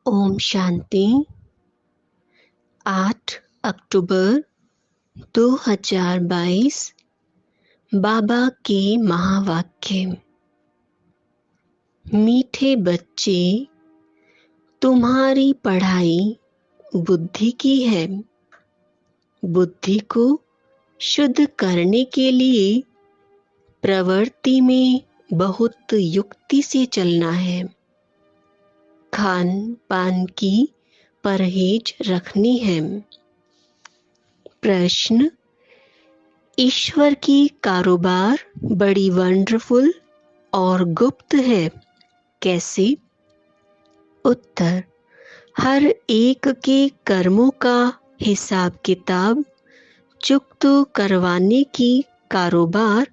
ओम शांति। 8 अक्टूबर 2022 बाबा के महावाक्य। मीठे बच्चे, तुम्हारी पढ़ाई बुद्धि की है। बुद्धि को शुद्ध करने के लिए प्रवृत्ति में बहुत युक्ति से चलना है। खान पान की परहेज रखनी है। प्रश्न: ईश्वर की कारोबार बड़ी वंडरफुल और गुप्त है, कैसे? उत्तर: हर एक के कर्मों का हिसाब किताब चुक्त करवाने की कारोबार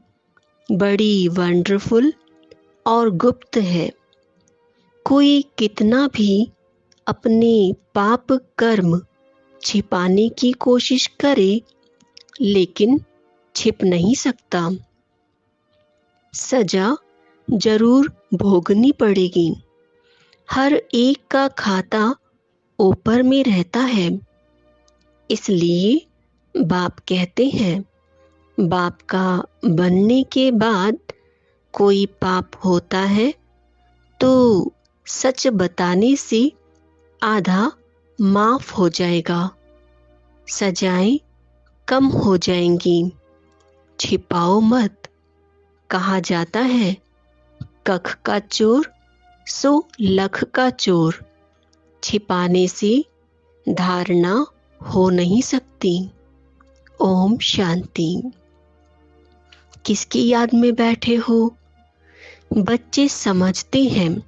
बड़ी वंडरफुल और गुप्त है। कोई कितना भी अपने पाप कर्म छिपाने की कोशिश करे, लेकिन छिप नहीं सकता। सजा जरूर भोगनी पड़ेगी। हर एक का खाता ऊपर में रहता है। इसलिए बाप कहते हैं, बाप का बनने के बाद कोई पाप होता है तो सच बताने से आधा माफ हो जाएगा, सजाएं कम हो जाएंगी। छिपाओ मत। कहा जाता है, कख का चोर सो लख का चोर। छिपाने से धारणा हो नहीं सकती। ओम शांति। किसकी याद में बैठे हो? बच्चे समझते हैं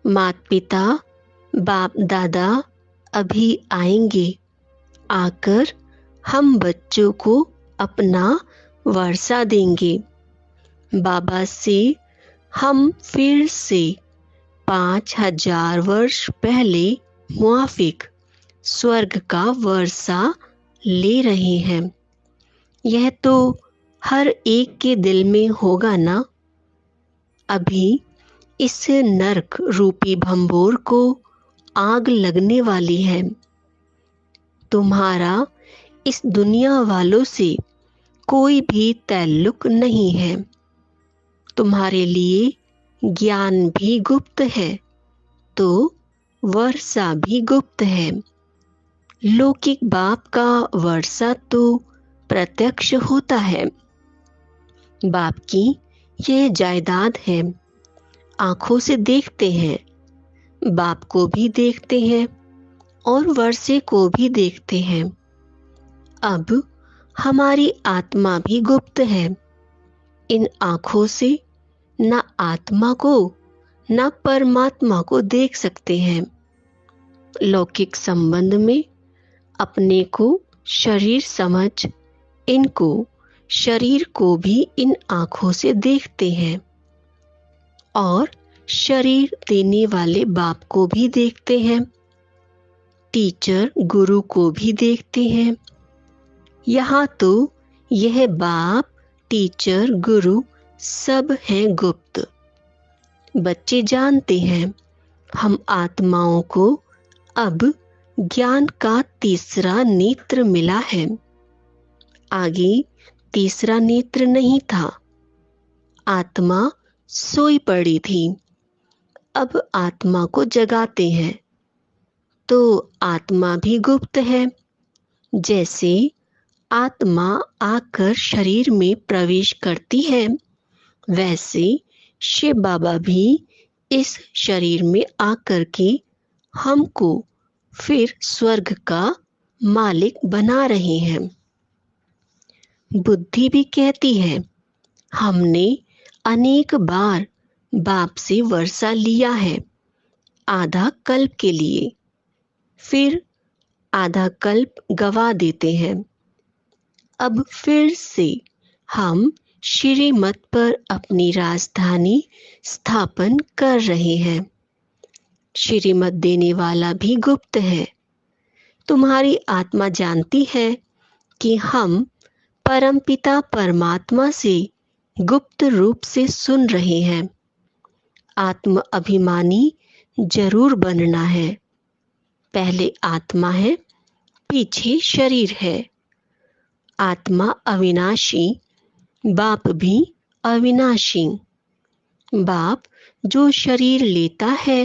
माता पिता बाप दादा अभी आएंगे, आकर हम बच्चों को अपना वर्षा देंगे। बाबा से हम फिर से 5000 वर्ष पहले मुआफिक स्वर्ग का वर्षा ले रहे हैं। यह तो हर एक के दिल में होगा ना। अभी इस नरक रूपी भंबोर को आग लगने वाली है। तुम्हारा इस दुनिया वालों से कोई भी ताल्लुक नहीं है। तुम्हारे लिए ज्ञान भी गुप्त है तो वर्षा भी गुप्त है। लौकिक बाप का वर्षा तो प्रत्यक्ष होता है। बाप की यह जायदाद है। आंखों से देखते हैं, बाप को भी देखते हैं और वर्षे को भी देखते हैं। अब हमारी आत्मा भी गुप्त है। इन आंखों से न आत्मा को न परमात्मा को देख सकते हैं। लौकिक संबंध में अपने को शरीर समझ इनको शरीर को भी इन आंखों से देखते हैं और शरीर देने वाले बाप को भी देखते हैं। टीचर गुरु को भी देखते हैं। यहाँ तो यह बाप टीचर गुरु सब हैं गुप्त। बच्चे जानते हैं हम आत्माओं को अब ज्ञान का तीसरा नेत्र मिला है। आगे तीसरा नेत्र नहीं था। आत्मा सोई पड़ी थी। अब आत्मा को जगाते हैं तो आत्मा भी गुप्त है। जैसे आत्मा आकर शरीर में प्रवेश करती है, वैसे शिव बाबा भी इस शरीर में आकर के हमको फिर स्वर्ग का मालिक बना रहे हैं। बुद्धि भी कहती है, हमने अनेक बार बाप से वर्षा लिया है, आधा कल्प के लिए, फिर आधा कल्प गवा देते हैं। अब फिर से हम श्रीमत पर अपनी राजधानी स्थापन कर रहे हैं। श्रीमत देने वाला भी गुप्त है। तुम्हारी आत्मा जानती है कि हम परमपिता परमात्मा से गुप्त रूप से सुन रहे हैं। आत्म अभिमानी जरूर बनना है, पहले आत्मा है, पीछे शरीर है। आत्मा अविनाशी, बाप भी अविनाशी। बाप जो शरीर लेता है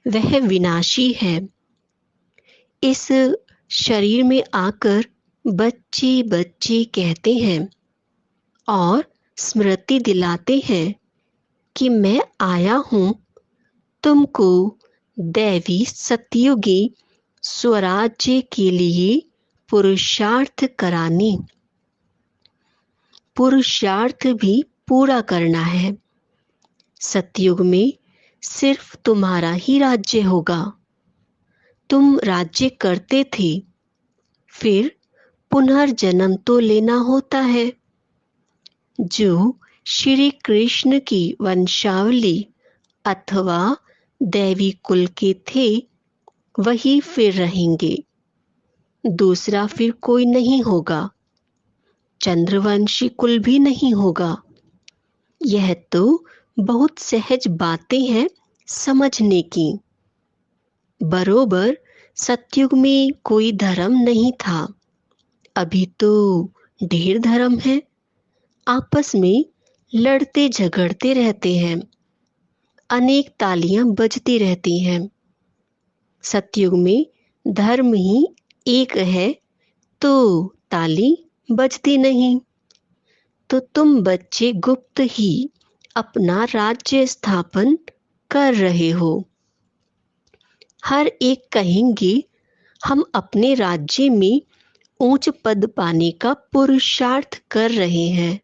वह विनाशी है। इस शरीर में आकर बच्चे बच्चे कहते हैं और स्मृति दिलाते हैं कि मैं आया हूं तुमको दैवी सतयुगी स्वराज्य के लिए पुरुषार्थ कराने। पुरुषार्थ भी पूरा करना है। सतयुग में सिर्फ तुम्हारा ही राज्य होगा। तुम राज्य करते थे, फिर पुनर्जन्म तो लेना होता है। जो श्री कृष्ण की वंशावली अथवा दैवी कुल के थे वही फिर रहेंगे, दूसरा फिर कोई नहीं होगा। चंद्रवंशी कुल भी नहीं होगा। यह तो बहुत सहज बातें हैं समझने की। बरोबर सतयुग में कोई धर्म नहीं था, अभी तो ढेर धर्म है। आपस में लड़ते झगड़ते रहते हैं, अनेक तालियां बजती रहती हैं। सतयुग में धर्म ही एक है तो ताली बजती नहीं। तो तुम बच्चे गुप्त ही अपना राज्य स्थापन कर रहे हो। हर एक कहेंगे हम अपने राज्य में ऊंच पद पाने का पुरुषार्थ कर रहे हैं,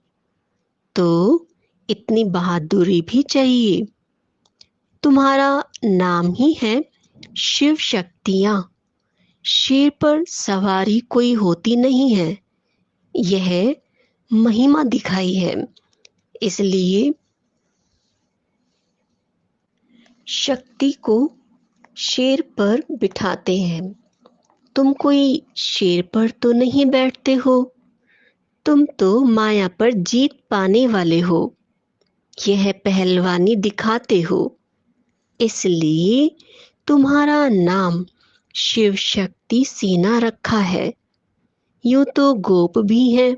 तो इतनी बहादुरी भी चाहिए। तुम्हारा नाम ही है शिव शक्तियां। शेर पर सवारी कोई होती नहीं है, यह महिमा दिखाई है, इसलिए शक्ति को शेर पर बिठाते हैं। तुम कोई शेर पर तो नहीं बैठते हो, तुम तो माया पर जीत पाने वाले हो। यह पहलवानी दिखाते हो, इसलिए तुम्हारा नाम शिव शक्ति सेना रखा है। यूं तो गोप भी है,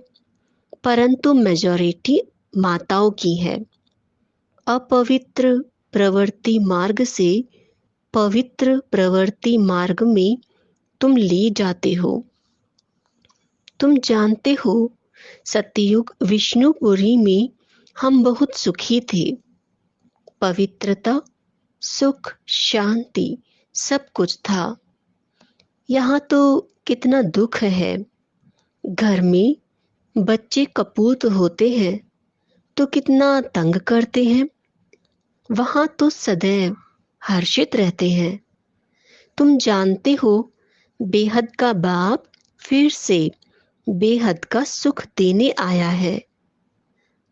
परंतु मेजॉरिटी माताओं की है। अपवित्र प्रवृत्ति मार्ग से पवित्र प्रवृत्ति मार्ग में तुम ले जाते हो। तुम जानते हो सतयुग विष्णुपुरी में हम बहुत सुखी थे। पवित्रता, सुख, शांति सब कुछ था। यहाँ तो कितना दुख है। घर में बच्चे कपूत होते हैं तो कितना तंग करते हैं। वहां तो सदैव हर्षित रहते हैं। तुम जानते हो बेहद का बाप फिर से बेहद का सुख देने आया है।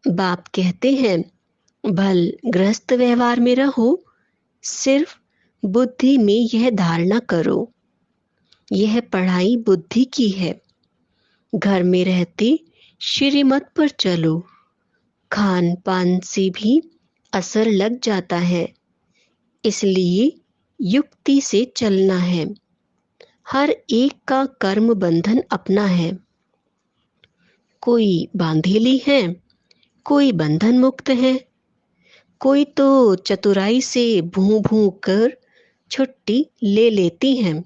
बाप कहते हैं भल गृहस्थ व्यवहार में रहो, सिर्फ बुद्धि में यह धारणा करो। यह पढ़ाई बुद्धि की है। घर में रहते श्रीमत पर चलो, खान पान से भी असर लग जाता है, इसलिए युक्ति से चलना है। हर एक का कर्म बंधन अपना है। कोई बांधेली है, कोई बंधन मुक्त है, कोई तो चतुराई से भूं भूं कर छुट्टी ले लेती हैं।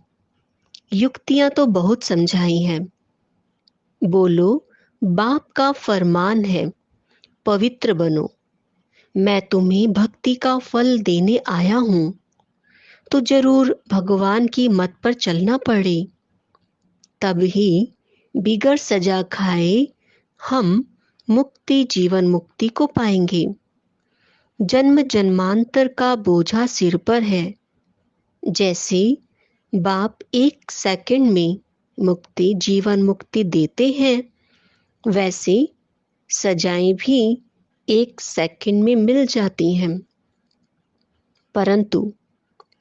युक्तियां तो बहुत समझाई हैं। बोलो बाप का फरमान है पवित्र बनो। मैं तुम्हें भक्ति का फल देने आया हूं, तो जरूर भगवान की मत पर चलना पड़े, तब ही बिगर सजा खाए हम मुक्ति जीवन मुक्ति को पाएंगे। जन्म जन्मांतर का बोझा सिर पर है। जैसे बाप एक सेकंड में मुक्ति जीवन मुक्ति देते हैं, वैसे सजाएं भी एक सेकंड में मिल जाती हैं, परंतु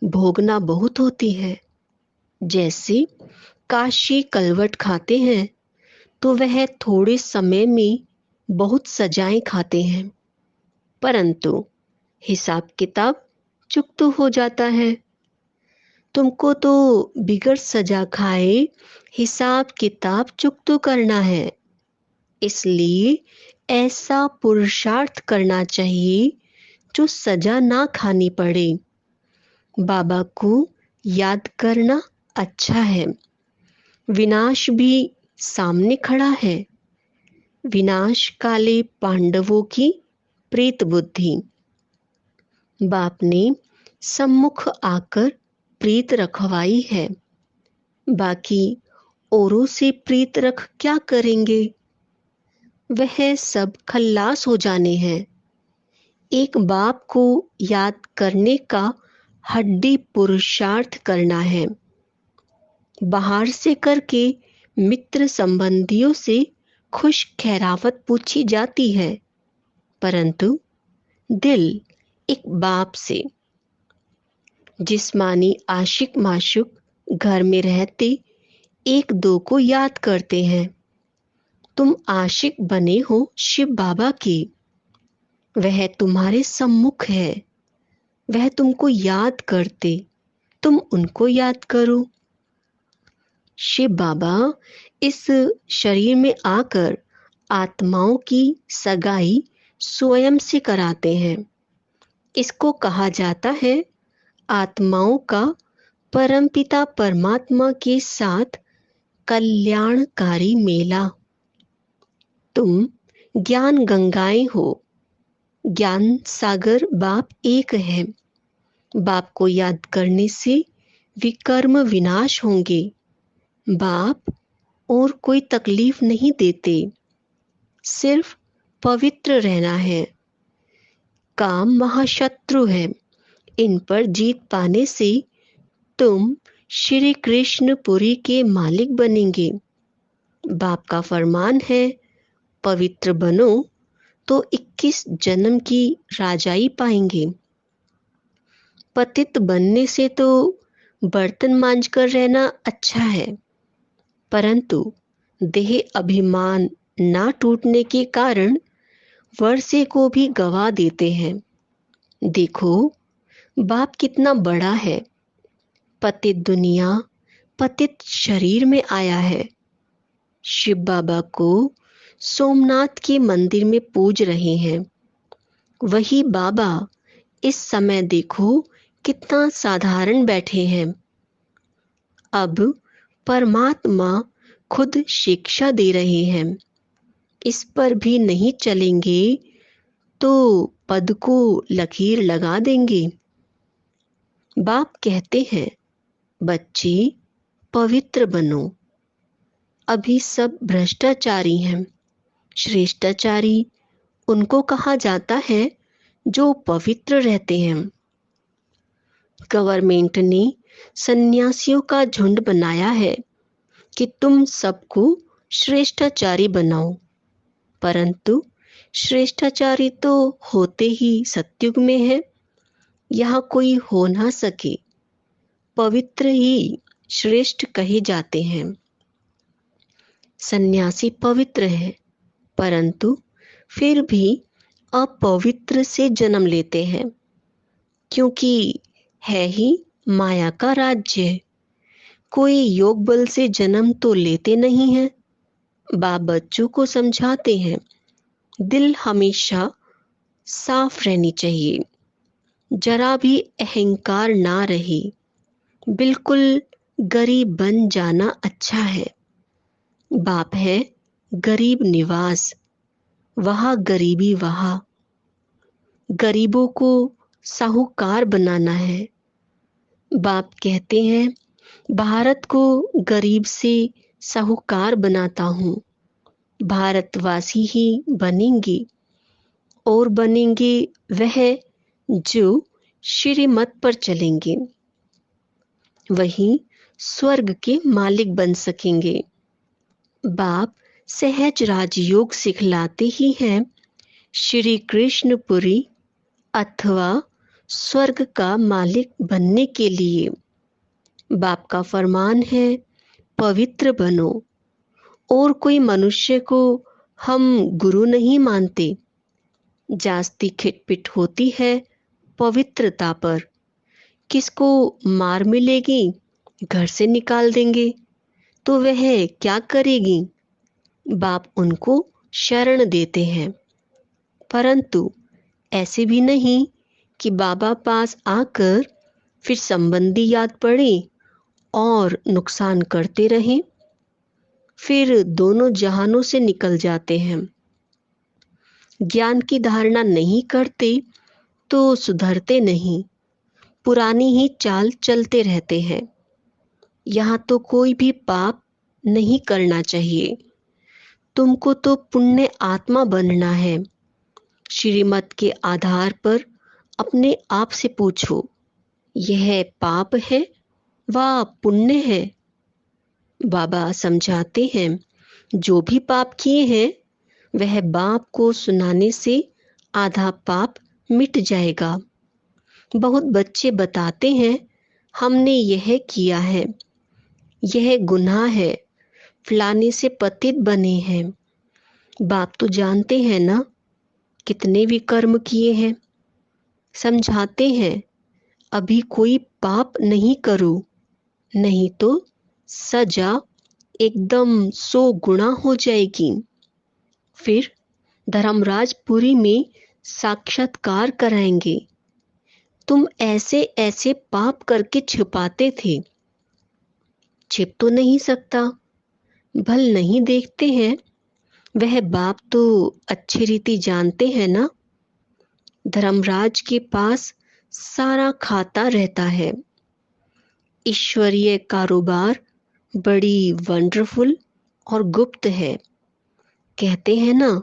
भोगना बहुत होती है। जैसे काशी कलवट खाते हैं तो वह थोड़े समय में बहुत सजाएं खाते हैं, परंतु हिसाब किताब चुक तो हो जाता है। तुमको तो बिगड़ सजा खाए हिसाब किताब चुकतो करना है। इसलिए ऐसा पुरुषार्थ करना चाहिए जो सजा ना खानी पड़े। बाबा को याद करना अच्छा है। विनाश भी सामने खड़ा है। विनाश काले पांडवों की प्रेत बुद्धि। बाप ने सम्मुख आकर प्रीत रखवाई है। बाकी औरों से प्रीत रख क्या करेंगे? वह सब खल्लास हो जाने हैं। एक बाप को याद करने का हड्डी पुरुषार्थ करना है। बाहर से करके मित्र संबंधियों से खुश खैरावत पूछी जाती है, परंतु दिल एक बाप से। जिस्मानी आशिक माशुक घर में रहते एक दो को याद करते हैं। तुम आशिक बने हो शिव बाबा के। वह तुम्हारे सम्मुख है। वह तुमको याद करते, तुम उनको याद करो। शिव बाबा इस शरीर में आकर आत्माओं की सगाई स्वयं से कराते हैं। इसको कहा जाता है आत्माओं का परमपिता परमात्मा के साथ कल्याणकारी मेला। तुम ज्ञान गंगाएं हो। ज्ञान सागर बाप एक है। बाप को याद करने से विकर्म विनाश होंगे। बाप और कोई तकलीफ नहीं देते, सिर्फ पवित्र रहना है। काम महाशत्रु है। इन पर जीत पाने से तुम श्री कृष्णपुरी के मालिक बनेंगे। बाप का फरमान है पवित्र बनो तो 21 जन्म की राजाई पाएंगे। पतित बनने से तो बर्तन मांजकर रहना अच्छा है, परंतु देह अभिमान ना टूटने के कारण वर्षे को भी गवा देते हैं। देखो बाप कितना बड़ा है। पतित दुनिया पतित शरीर में आया है। शिव बाबा को सोमनाथ के मंदिर में पूज रहे हैं। वही बाबा इस समय देखो कितना साधारण बैठे हैं। अब परमात्मा खुद शिक्षा दे रहे हैं। इस पर भी नहीं चलेंगे तो पद को लकीर लगा देंगे। बाप कहते हैं बच्चे पवित्र बनो। अभी सब भ्रष्टाचारी हैं। श्रेष्ठाचारी उनको कहा जाता है जो पवित्र रहते हैं। गवर्नमेंट ने सन्यासियों का झुंड बनाया है कि तुम सबको श्रेष्ठाचारी बनाओ, परंतु श्रेष्ठाचारी तो होते ही सतयुग में है। यहाँ कोई हो ना सके। पवित्र ही श्रेष्ठ कहे जाते हैं। सन्यासी पवित्र है, परंतु फिर भी अपवित्र से जन्म लेते हैं, क्योंकि है ही माया का राज्य। कोई योग बल से जन्म तो लेते नहीं है। बाप बच्चों को समझाते हैं दिल हमेशा साफ रहनी चाहिए, जरा भी अहंकार ना रहे। बिल्कुल गरीब बन जाना अच्छा है। बाप है गरीब निवास, वहाँ गरीबी वहाँ। गरीबों को साहूकार बनाना है। बाप कहते हैं भारत को गरीब से साहूकार बनाता हूँ। भारतवासी ही बनेंगे, और बनेंगे वह जो श्रीमत पर चलेंगे। वही स्वर्ग के मालिक बन सकेंगे। बाप सहज राजयोग सिखलाते ही हैं श्री कृष्णपुरी अथवा स्वर्ग का मालिक बनने के लिए। बाप का फरमान है पवित्र बनो। और कोई मनुष्य को हम गुरु नहीं मानते। जास्ती खिटपिट होती है पवित्रता पर, किसको मार मिलेगी, घर से निकाल देंगे, तो वह क्या करेगी? बाप उनको शरण देते हैं। परंतु ऐसे भी नहीं कि बाबा पास आकर फिर संबंधी याद पड़े और नुकसान करते रहें, फिर दोनों जहानों से निकल जाते हैं। ज्ञान की धारणा नहीं करते तो सुधरते नहीं, पुरानी ही चाल चलते रहते हैं। यहाँ तो कोई भी पाप नहीं करना चाहिए, तुमको तो पुण्य आत्मा बनना है। श्रीमत के आधार पर अपने आप से पूछो, यह पाप है व पुण्य है? बाबा समझाते हैं, जो भी पाप किए हैं वह बाप को सुनाने से आधा पाप मिट जाएगा। बहुत बच्चे बताते हैं, हमने यह किया है, यह गुनाह है, फलाने से पतित बने हैं। बाप तो जानते हैं ना कितने भी कर्म किए हैं। समझाते हैं, अभी कोई पाप नहीं करो, नहीं तो सजा एकदम 100 गुना हो जाएगी। फिर धर्मराजपुरी में साक्षात्कार कराएंगे। तुम ऐसे ऐसे पाप करके छिपाते थे, छिप तो नहीं सकता, भल नहीं देखते हैं, वह बाप तो अच्छी रीति जानते हैं ना। धर्मराज के पास सारा खाता रहता है। ईश्वरीय कारोबार बड़ी वंडरफुल और गुप्त है। कहते हैं ना,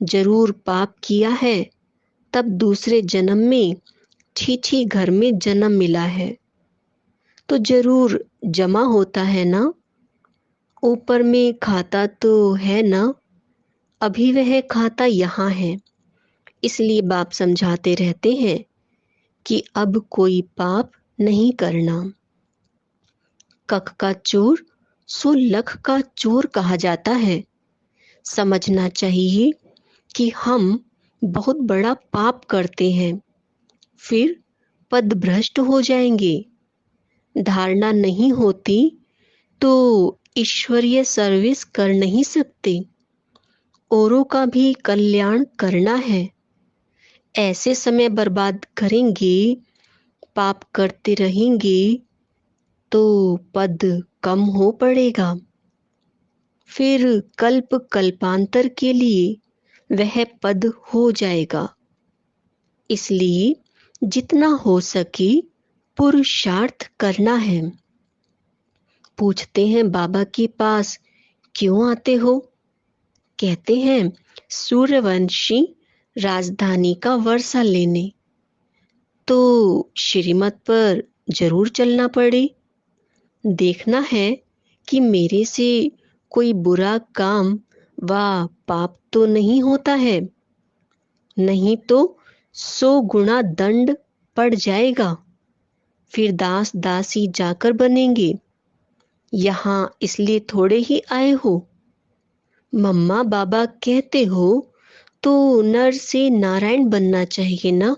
जरूर पाप किया है तब दूसरे जन्म में छी घर में जन्म मिला है, तो जरूर जमा होता है ना। ऊपर में खाता तो है ना, अभी वह खाता यहाँ है। इसलिए बाप समझाते रहते हैं कि अब कोई पाप नहीं करना। कख का चोर सो लख का चोर कहा जाता है। समझना चाहिए कि हम बहुत बड़ा पाप करते हैं, फिर पद भ्रष्ट हो जाएंगे। धारणा नहीं होती तो ईश्वरीय सर्विस कर नहीं सकते। औरों का भी कल्याण करना है। ऐसे समय बर्बाद करेंगे, पाप करते रहेंगे तो पद कम हो पड़ेगा। फिर कल्प कल्पांतर के लिए वह पद हो जाएगा। इसलिए जितना हो सके पुरुषार्थ करना है। पूछते हैं बाबा के पास क्यों आते हो? कहते हैं सूर्यवंशी राजधानी का वर्षा लेने। तो श्रीमत पर जरूर चलना पड़े। देखना है कि मेरे से कोई बुरा काम व पाप तो नहीं होता है, नहीं तो 100 गुना दंड पड़ जाएगा। फिर दास दासी जाकर बनेंगे। यहाँ इसलिए थोड़े ही आए हो। मम्मा बाबा कहते हो तो नर से नारायण बनना चाहिए ना।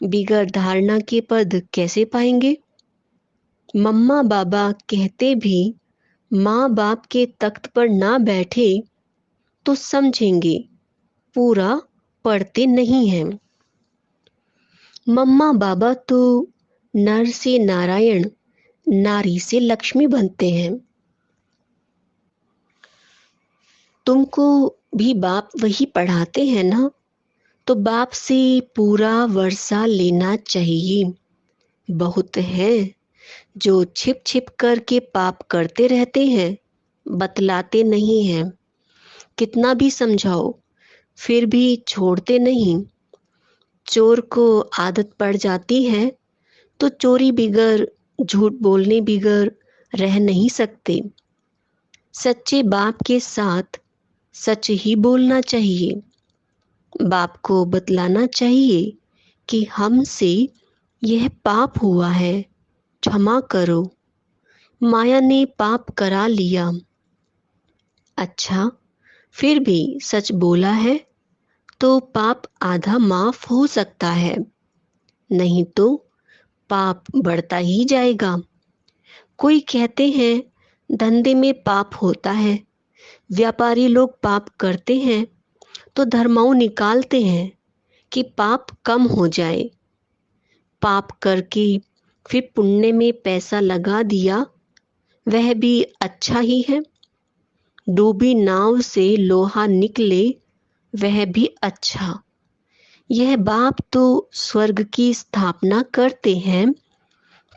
बिगड़ धारणा के पद कैसे पाएंगे? मम्मा बाबा कहते भी माँ बाप के तख्त पर ना बैठे तो समझेंगे पूरा पढ़ते नहीं हैं। मम्मा बाबा तो नर से नारायण, नारी से लक्ष्मी बनते हैं। तुमको भी बाप वही पढ़ाते हैं ना, तो बाप से पूरा वर्षा लेना चाहिए। बहुत है जो छिप छिप करके पाप करते रहते हैं, बतलाते नहीं हैं। कितना भी समझाओ फिर भी छोड़ते नहीं। चोर को आदत पड़ जाती है तो चोरी बिगर, झूठ बोलने बिगर रह नहीं सकते। सच्चे बाप के साथ सच ही बोलना चाहिए। बाप को बतलाना चाहिए कि हमसे यह पाप हुआ है, क्षमा करो, माया ने पाप करा लिया। अच्छा, फिर भी सच बोला है तो पाप आधा माफ हो सकता है, नहीं तो पाप बढ़ता ही जाएगा। कोई कहते हैं धंधे में पाप होता है, व्यापारी लोग पाप करते हैं तो धर्माऊ निकालते हैं कि पाप कम हो जाए। पाप करके फिर पुण्य में पैसा लगा दिया, वह भी अच्छा ही है। डूबी नाव से लोहा निकले, वह भी अच्छा। यह बाप तो स्वर्ग की स्थापना करते हैं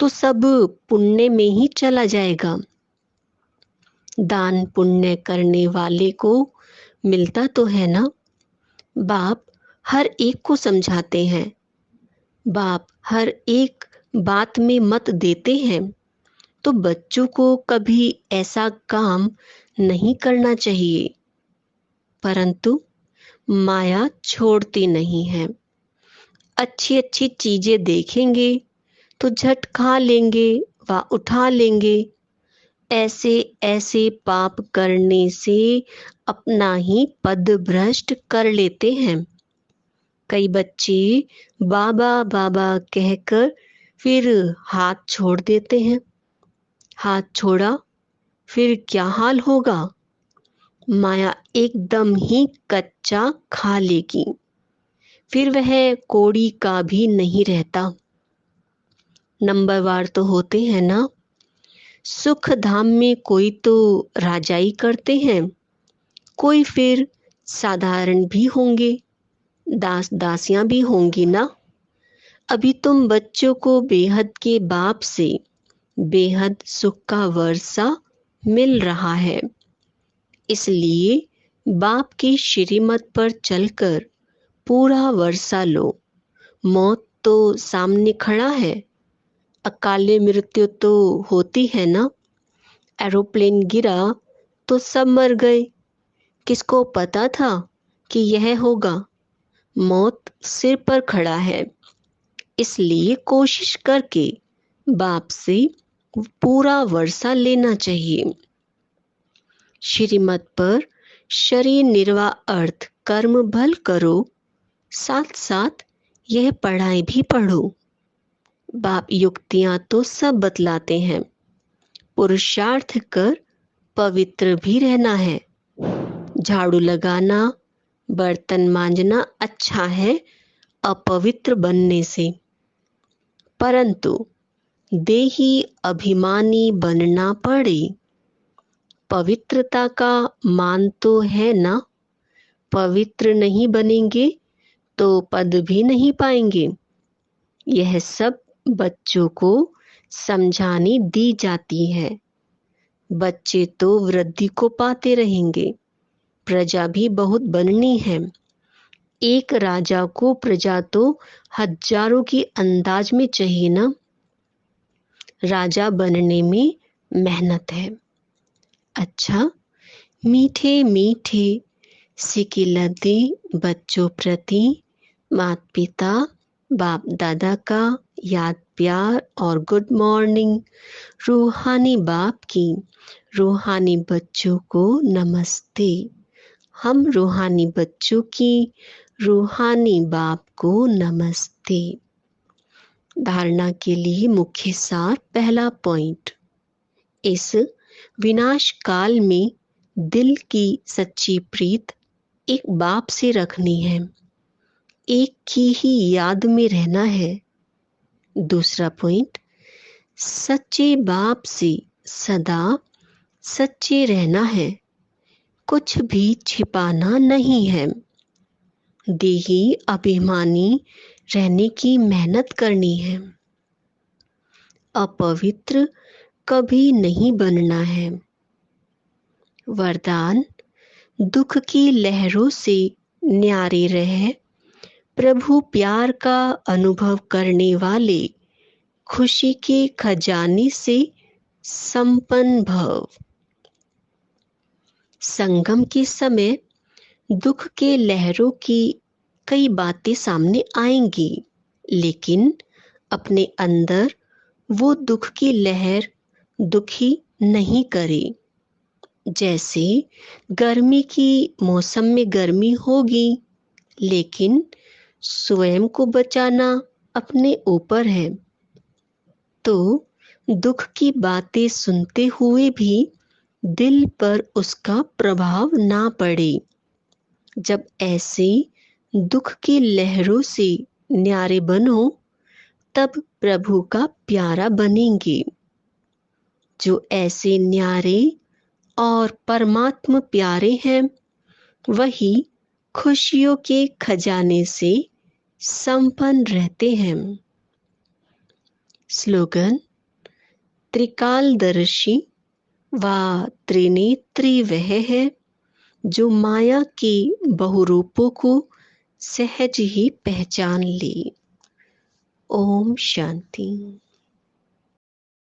तो सब पुण्य में ही चला जाएगा। दान पुण्य करने वाले को मिलता तो है ना। बाप हर एक को समझाते हैं, बाप हर एक बात में मत देते हैं, तो बच्चों को कभी ऐसा काम नहीं करना चाहिए। परंतु माया छोड़ती नहीं है। अच्छी अच्छी चीजें देखेंगे तो झट खा लेंगे व उठा लेंगे। ऐसे ऐसे पाप करने से अपना ही पद भ्रष्ट कर लेते हैं। कई बच्चे बाबा बाबा कहकर फिर हाथ छोड़ देते हैं। हाथ छोड़ा फिर क्या हाल होगा? माया एकदम ही कच्चा खा लेगी, फिर वह कोड़ी का भी नहीं रहता। नंबरवार तो होते हैं ना। सुख धाम में कोई तो राजाई करते हैं, कोई फिर साधारण भी होंगे, दास दासियां भी होंगी ना। अभी तुम बच्चों को बेहद के बाप से बेहद सुख का वर्षा मिल रहा है, इसलिए बाप की श्रीमत पर चलकर पूरा वर्षा लो। मौत तो सामने खड़ा है, अकाले मृत्यु तो होती है ना। एरोप्लेन गिरा तो सब मर गए, किसको पता था कि यह होगा? मौत सिर पर खड़ा है, इसलिए कोशिश करके बाप से पूरा वर्षा लेना चाहिए। श्रीमत पर शरीर निर्वाह अर्थ कर्म भल करो, साथ साथ यह पढ़ाई भी पढ़ो। बाप युक्तियां तो सब बतलाते हैं, पुरुषार्थ कर पवित्र भी रहना है। झाड़ू लगाना बर्तन मांजना अच्छा है अपवित्र बनने से, परंतु देही अभिमानी बनना पड़े। पवित्रता का मान तो है ना। पवित्र नहीं बनेंगे तो पद भी नहीं पाएंगे। यह सब बच्चों को समझानी दी जाती है। बच्चे तो वृद्धि को पाते रहेंगे, प्रजा भी बहुत बननी है। एक राजा को प्रजा तो हजारों की अंदाज में चाहिए ना। राजा बनने में मेहनत है। अच्छा, मीठे मीठे सिकिलतें बच्चों प्रति माता पिता बाप दादा का याद प्यार और गुड मॉर्निंग। रूहानी बाप की रूहानी बच्चों को नमस्ते। हम रूहानी बच्चों की रूहानी बाप को नमस्ते। धारणा के लिए मुख्य सार। पहला पॉइंट, इस विनाश काल में दिल की सच्ची प्रीत एक बाप से रखनी है, एक की ही याद में रहना है। दूसरा पॉइंट, सच्चे बाप से सदा सच्चे रहना है, कुछ भी छिपाना नहीं है। देही अभिमानी रहने की मेहनत करनी है। अपवित्र कभी नहीं बनना है। वरदान, दुख की लहरों से न्यारे रहे, प्रभु प्यार का अनुभव करने वाले खुशी के खजाने से संपन्न भव। संगम के समय दुख के लहरों की कई बातें सामने आएंगी, लेकिन अपने अंदर वो दुख की लहर दुखी नहीं करे। जैसे गर्मी की मौसम में गर्मी होगी, लेकिन स्वयं को बचाना अपने ऊपर है। तो दुख की बातें सुनते हुए भी दिल पर उसका प्रभाव ना पड़े। जब ऐसे दुख की लहरों से न्यारे बनो, तब प्रभु का प्यारा बनेंगे। जो ऐसे न्यारे और परमात्म प्यारे हैं, वही खुशियों के खजाने से संपन्न रहते हैं। स्लोगन: त्रिकालदर्शी व त्रिनेत्री वह है, जो माया के बहुरूपों को सहज ही पहचान ले। ओम शांति।